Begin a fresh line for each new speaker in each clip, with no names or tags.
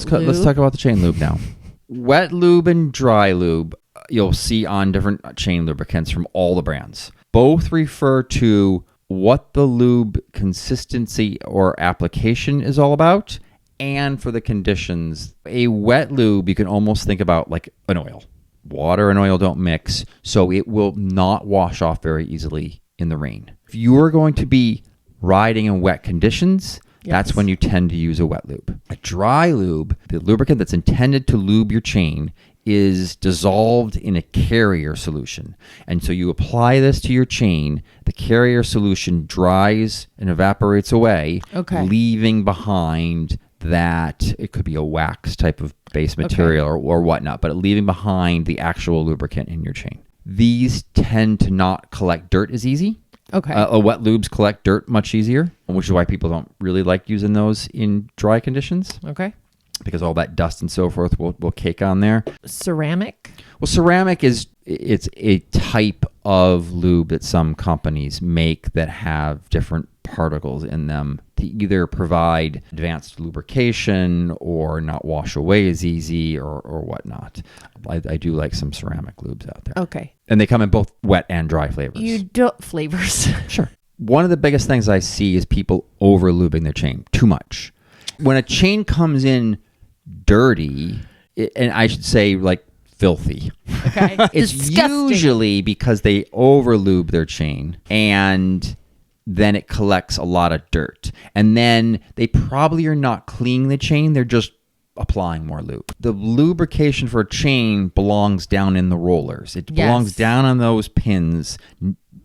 Let's talk about the chain lube now. Wet lube and dry lube, you'll see on different chain lubricants from all the brands. Both refer to what the lube consistency or application is all about, and for the conditions. A wet lube, you can almost think about like an oil. Water and oil don't mix, so it will not wash off very easily in the rain. If you are going to be riding in wet conditions, that's when you tend to use a wet lube. A dry lube, the lubricant that's intended to lube your chain, is dissolved in a carrier solution. And so you apply this to your chain, the carrier solution dries and evaporates away, leaving behind that, it could be a wax type of base material or whatnot, but leaving behind the actual lubricant in your chain. These tend to not collect dirt as easy. Wet lubes collect dirt much easier, which is why people don't really like using those in dry conditions. Because all that dust and so forth will cake on there.
Ceramic?
Well, ceramic it's a type of lube that some companies make that have different particles in them to either provide advanced lubrication or not wash away as easy or whatnot. I do like some ceramic lubes out there. And they come in both wet and dry flavors.
Flavors.
Sure. One of the biggest things I see is people over lubing their chain too much. When a chain comes in dirty, and I should say like filthy. It's disgusting. Usually because they over lube their chain and then it collects a lot of dirt. And then they probably are not cleaning the chain, they're just applying more lube. The lubrication for a chain belongs down in the rollers. It belongs down on those pins,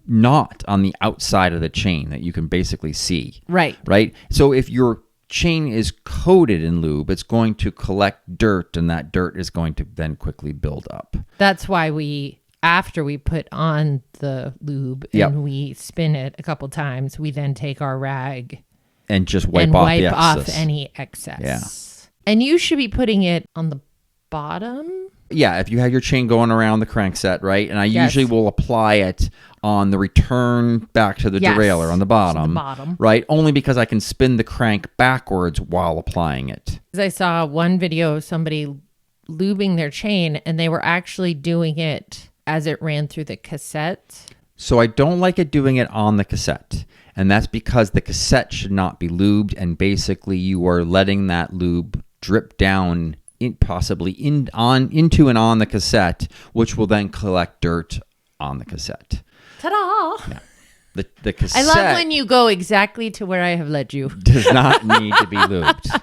not on the outside of the chain that you can basically see. Right? So if your chain is coated in lube, it's going to collect dirt, and that dirt is going to then quickly build up.
That's why after we put on the lube and we spin it a couple times, we then take our rag
and just wipe off
any excess. And you should be putting it on the bottom.
Yeah, if you have your chain going around the crankset, right? And I usually will apply it on the return back to the derailleur on the bottom, right? Only because I can spin the crank backwards while applying it.
I saw one video of somebody lubing their chain, and they were actually doing it as it ran through the cassette.
So I don't like it doing it on the cassette. And that's because the cassette should not be lubed, and basically you are letting that lube drip down possibly into and on the cassette, which will then collect dirt on the cassette.
Ta-da!
Yeah. The cassette...
I love when you go exactly to where I have led you.
Does not need to be lubed.